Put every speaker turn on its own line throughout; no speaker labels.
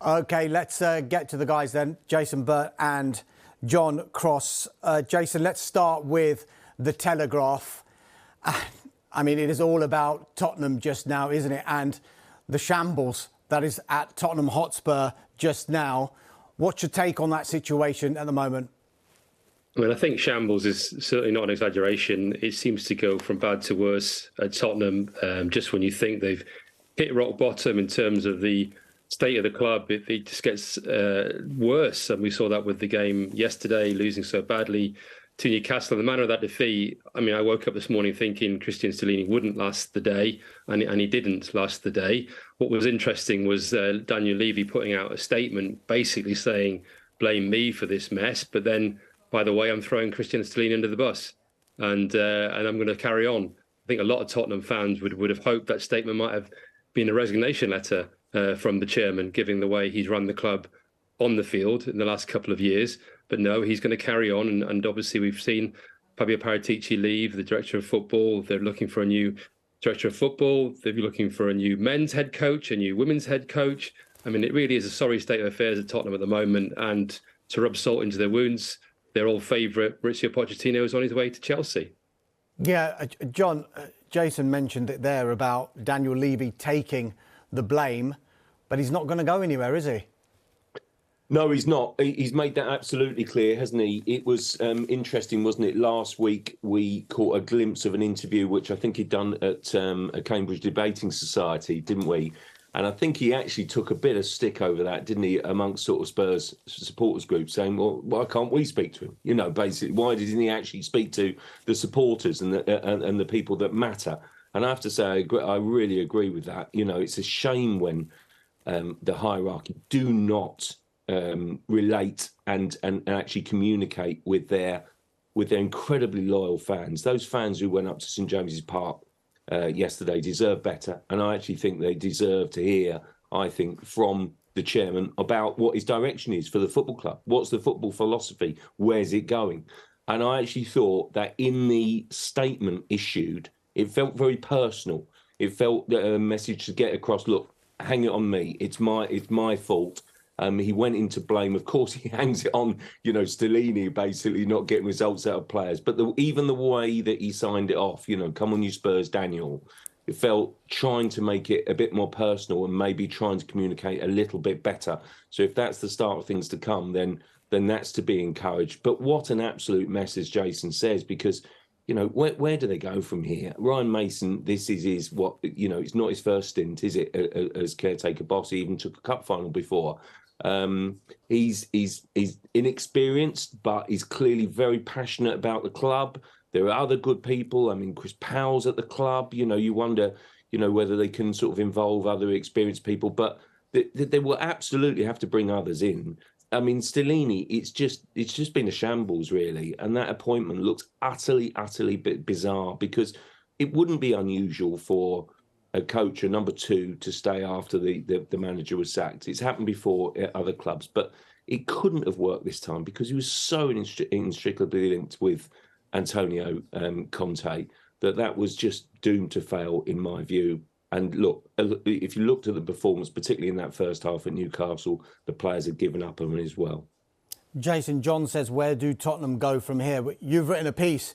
OK, let's get to the guys then. Jason, Burt and John Cross. Jason, let's start with the Telegraph. I mean, it is all about Tottenham just now, isn't it? And the shambles that is at Tottenham Hotspur just now. What's your take on that situation at the moment?
I mean, I think shambles is certainly not an exaggeration. It seems to go from bad to worse at Tottenham. Just when you think they've hit rock bottom in terms of the state of the club, it just gets worse. And we saw that with the game yesterday, losing so badly to Newcastle. The manner of that defeat, I mean, I woke up this morning thinking Cristian Stellini wouldn't last the day, and he didn't last the day. What was interesting was Daniel Levy putting out a statement basically saying, blame me for this mess, but then, by the way, I'm throwing Cristian Stellini under the bus, and I'm going to carry on. I think a lot of Tottenham fans would have hoped that statement might have been a resignation letter from the chairman, given the way he's run the club on the field in the last couple of years. But no, he's going to carry on. And obviously, we've seen Fabio Paratici leave, the director of football. They're looking for a new director of football. They're looking for a new men's head coach, a new women's head coach. I mean, it really is a sorry state of affairs at Tottenham at the moment. And to rub salt into their wounds, their old favourite, Mauricio Pochettino, is on his way to Chelsea.
Yeah, John, Jason mentioned it there about Daniel Levy taking the blame, but he's not going to go anywhere, is he?
No, he's not. He's made that absolutely clear, hasn't he? It was interesting, wasn't it? Last week, we caught a glimpse of an interview, which I think he'd done at a Cambridge Debating Society, didn't we? And I think he actually took a bit of stick over that, didn't he, amongst sort of Spurs supporters groups, saying, well, why can't we speak to him? You know, basically, why didn't he actually speak to the supporters and the people that matter? And I have to say, I really agree with that. You know, it's a shame when the hierarchy do not relate and actually communicate with their incredibly loyal fans. Those fans who went up to St James's Park yesterday deserve better, and I actually think they deserve to hear, I think, from the chairman about what his direction is for the football club. What's the football philosophy? Where's it going? And I actually thought that in the statement issued, it felt very personal. It felt a message to get across, look, hang it on me. It's my fault. He went into blame. Of course, he hangs it on, you know, Stellini basically not getting results out of players. But even the way that he signed it off, you know, come on you Spurs, Daniel, it felt trying to make it a bit more personal and maybe trying to communicate a little bit better. So if that's the start of things to come, then that's to be encouraged. But what an absolute mess, as Jason says, because, you know, where do they go from here? Ryan Mason, this is his, what, you know, it's not his first stint, is it, as caretaker boss? He even took a cup final before. He's inexperienced, but he's clearly very passionate about the club. There are other good people. I mean, Chris Powell's at the club. You know, you wonder, you know, whether they can sort of involve other experienced people, but they will absolutely have to bring others in. I mean, Stellini, it's just been a shambles, really. And that appointment looks utterly bizarre, because it wouldn't be unusual for a coach, a number two, to stay after the manager was sacked. It's happened before at other clubs, but it couldn't have worked this time because he was so inextricably linked with Antonio Conte that was just doomed to fail, in my view. And look, if you looked at the performance, particularly in that first half at Newcastle, the players had given up on it as well.
Jason, John says, where do Tottenham go from here? You've written a piece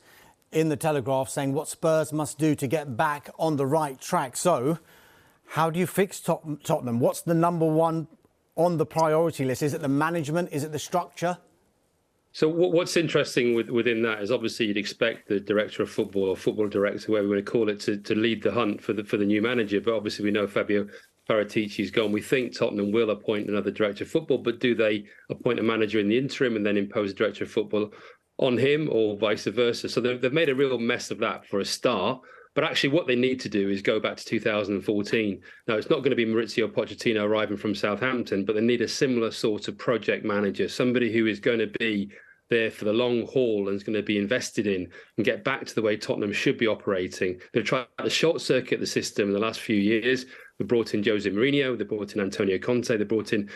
in the Telegraph saying what Spurs must do to get back on the right track. So how do you fix Tottenham? What's the number one on the priority list? Is it the management? Is it the structure?
So what's interesting within that is, obviously you'd expect the director of football or football director, whoever we want to call it, to lead the hunt for the new manager. But obviously we know Fabio Paratici's gone. We think Tottenham will appoint another director of football, but do they appoint a manager in the interim and then impose a director of football on him, or vice versa? So they've made a real mess of that for a start. But actually what they need to do is go back to 2014. Now, it's not going to be Mauricio Pochettino arriving from Southampton, but they need a similar sort of project manager, somebody who is going to be there for the long haul and is going to be invested in and get back to the way Tottenham should be operating. They've tried to short circuit the system in the last few years. They brought in Jose Mourinho, they brought in Antonio Conte, they brought in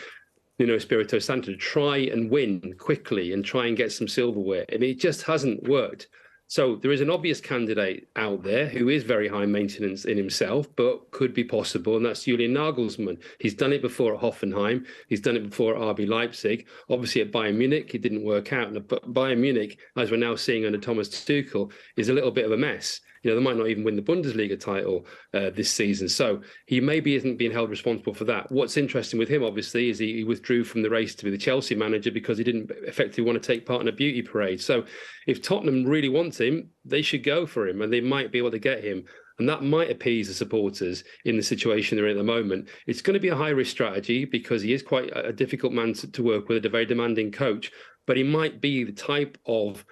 Espirito Santo to try and win quickly and try and get some silverware. And it just hasn't worked. So there is an obvious candidate out there who is very high maintenance in himself, but could be possible, and that's Julian Nagelsmann. He's done it before at Hoffenheim. He's done it before at RB Leipzig. Obviously at Bayern Munich, it didn't work out. But Bayern Munich, as we're now seeing under Thomas Tuchel, is a little bit of a mess. They might not even win the Bundesliga title this season. So he maybe isn't being held responsible for that. What's interesting with him, obviously, is he withdrew from the race to be the Chelsea manager because he didn't effectively want to take part in a beauty parade. So if Tottenham really want him, they should go for him, and they might be able to get him. And that might appease the supporters in the situation they're in at the moment. It's going to be a high-risk strategy because he is quite a difficult man to work with, a very demanding coach. But he might be the type of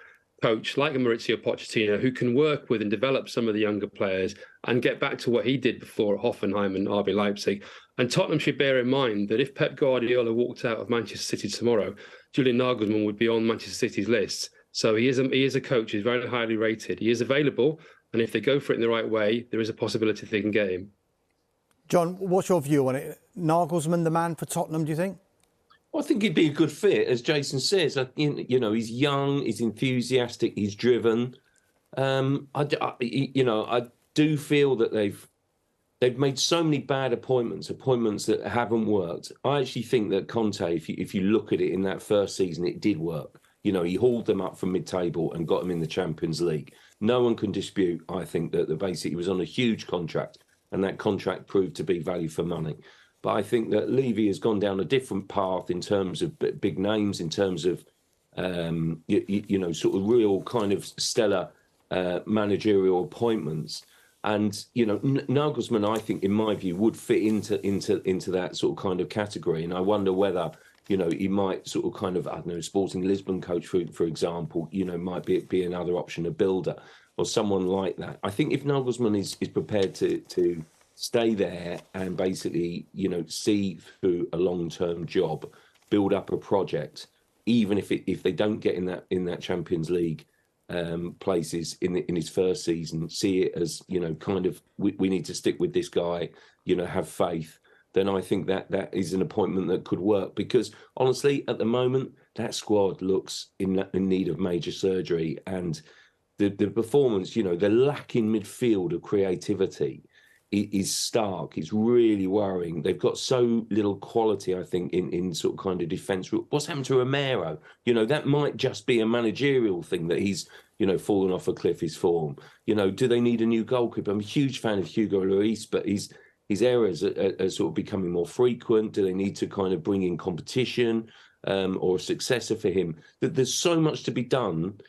coach like a Maurizio Pochettino who can work with and develop some of the younger players and get back to what he did before at Hoffenheim and RB Leipzig. And Tottenham should bear in mind that if Pep Guardiola walked out of Manchester City tomorrow, Julian Nagelsmann would be on Manchester City's list. So he is a coach who's very highly rated. He is available, and if they go for it in the right way, there is a possibility they can get him.
John, what's your view on it? Nagelsmann the man for Tottenham, do you think?
Well, I think he'd be a good fit, as Jason says. He's young, he's enthusiastic, he's driven. I do feel that they've made so many bad appointments that haven't worked. I actually think that Conte, if you look at it in that first season, it did work. He hauled them up from mid-table and got them in the Champions League. No one can dispute, I think, that he was on a huge contract, and that contract proved to be value for money. But I think that Levy has gone down a different path in terms of big names, in terms of, sort of real kind of stellar managerial appointments. And, Nagelsmann, I think, in my view, would fit into that sort of kind of category. And I wonder whether, he might sort of kind of, I don't know, Sporting Lisbon coach, for example, might be another option, a builder or someone like that. I think if Nagelsmann is prepared to stay there and basically, see through a long-term job, build up a project, even if they don't get in that Champions League places in his first season, see it as, kind of, we need to stick with this guy, have faith, then I think that is an appointment that could work. Because honestly, at the moment, that squad looks in need of major surgery, and the performance, the lack in midfield of creativity is stark. It's really worrying. They've got so little quality, I think, in sort of kind of defence. What's happened to Romero? That might just be a managerial thing that he's, fallen off a cliff, his form. Do they need a new goalkeeper? I'm a huge fan of Hugo Lloris, but his errors are sort of becoming more frequent. Do they need to kind of bring in competition or a successor for him? There's so much to be done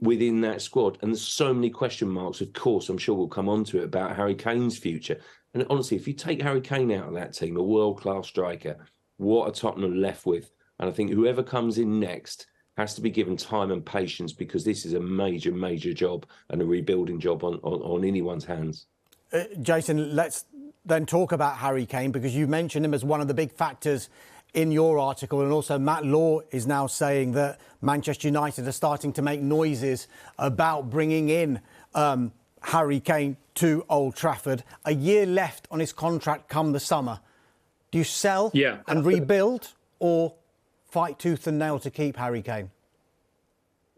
within that squad, and there's so many question marks. Of course, I'm sure we'll come on to it about Harry Kane's future. And honestly, if you take Harry Kane out of that team, a world-class striker, what are Tottenham left with? And I think whoever comes in next has to be given time and patience, because this is a major, major job and a rebuilding job on anyone's hands.
Jason, let's then talk about Harry Kane, because you mentioned him as one of the big factors in your article, and also Matt Law is now saying that Manchester United are starting to make noises about bringing in Harry Kane to Old Trafford. A year left on his contract come the summer. Do you sell and rebuild, or fight tooth and nail to keep Harry Kane?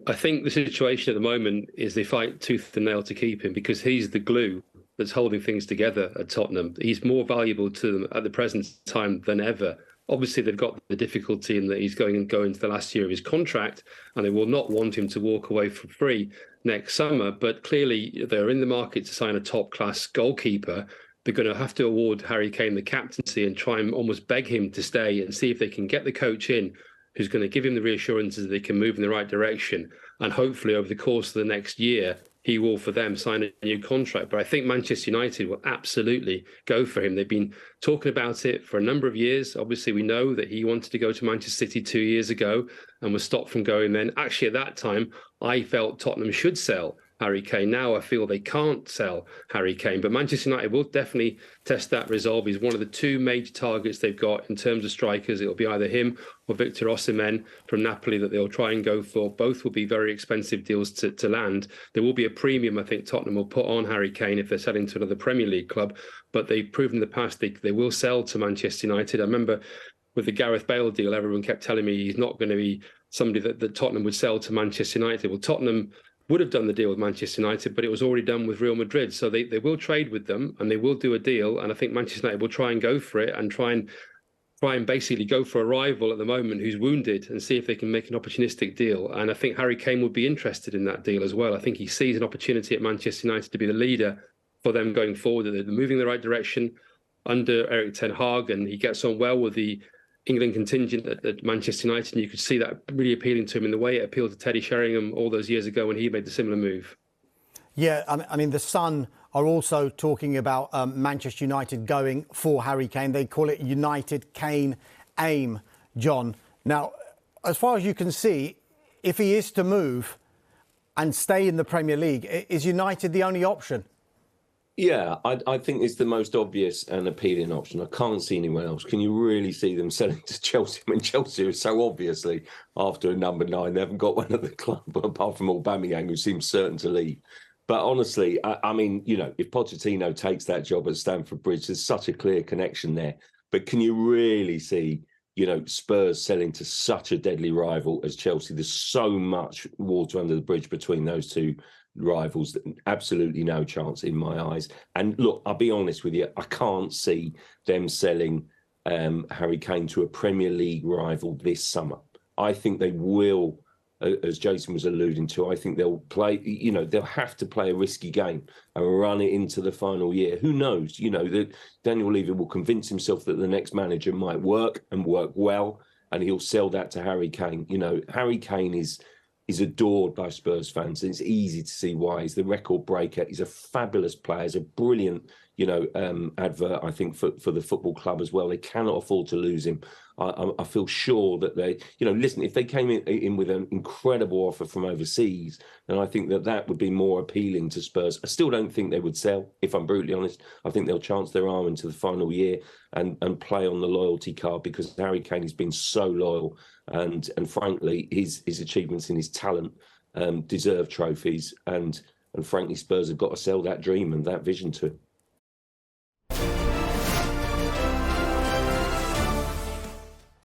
I think the situation at the moment is they fight tooth and nail to keep him, because he's the glue that's holding things together at Tottenham. He's more valuable to them at the present time than ever. Obviously, they've got the difficulty in that he's going into the last year of his contract, and they will not want him to walk away for free next summer. But clearly, they're in the market to sign a top-class goalkeeper. They're going to have to award Harry Kane the captaincy and try and almost beg him to stay, and see if they can get the coach in who's going to give him the reassurances that they can move in the right direction. And hopefully, over the course of the next year, he will, for them, sign a new contract. But I think Manchester United will absolutely go for him. They've been talking about it for a number of years. Obviously, we know that he wanted to go to Manchester City 2 years ago and was stopped from going then. Actually, at that time, I felt Tottenham should sell Harry Kane. Now I feel they can't sell Harry Kane, but Manchester United will definitely test that resolve. He's one of the two major targets they've got in terms of strikers. It'll be either him or Victor Osimhen from Napoli that they'll try and go for. Both will be very expensive deals to land. There will be a premium, I think, Tottenham will put on Harry Kane if they're selling to another Premier League club, but they've proven in the past they will sell to Manchester United. I remember with the Gareth Bale deal, everyone kept telling me he's not going to be somebody that Tottenham would sell to Manchester United. Well, Tottenham would have done the deal with Manchester United, but it was already done with Real Madrid. So they will trade with them and they will do a deal. And I think Manchester United will try and go for it and try and basically go for a rival at the moment who's wounded and see if they can make an opportunistic deal. And I think Harry Kane would be interested in that deal as well. I think he sees an opportunity at Manchester United to be the leader for them going forward. They're moving in the right direction under Eric Ten Hag, and he gets on well with the England contingent at Manchester United, and you could see that really appealing to him in the way it appealed to Teddy Sheringham all those years ago when he made the similar move.
Yeah, I mean, the Sun are also talking about Manchester United going for Harry Kane. They call it United Kane Aim, John. Now, as far as you can see, if he is to move and stay in the Premier League, is United the only option?
Yeah, I think it's the most obvious and appealing option. I can't see anyone else. Can you really see them selling to Chelsea? I mean, Chelsea is so obviously after a number 9. They haven't got one at the club apart from Aubameyang, who seems certain to leave. But honestly, I mean, you know, if Pochettino takes that job at Stamford Bridge, there's such a clear connection there. But can you really see, you know, Spurs selling to such a deadly rival as Chelsea? There's so much water under the bridge between those two rivals. Absolutely no chance in my eyes. And look, I'll be honest with you, I can't see them selling Harry Kane to a Premier League rival this summer. I think they will, as Jason was alluding to, I think they'll play, you know, they'll have to play a risky game and run it into the final year. Who knows? You know, that Daniel Levy will convince himself that the next manager might work and work well, and he'll sell that to Harry Kane. You know, Harry Kane is adored by Spurs fans. It's easy to see why. He's the record breaker. He's a fabulous player. He's a brilliant, you know, advert, I think, for the football club as well. They cannot afford to lose him. I feel sure that they, you know, listen, if they came in with an incredible offer from overseas, then I think that would be more appealing to Spurs. I still don't think they would sell, if I'm brutally honest. I think they'll chance their arm into the final year and play on the loyalty card, because Harry Kane has been so loyal, and frankly, his achievements and his talent deserve trophies, and frankly, Spurs have got to sell that dream and that vision to.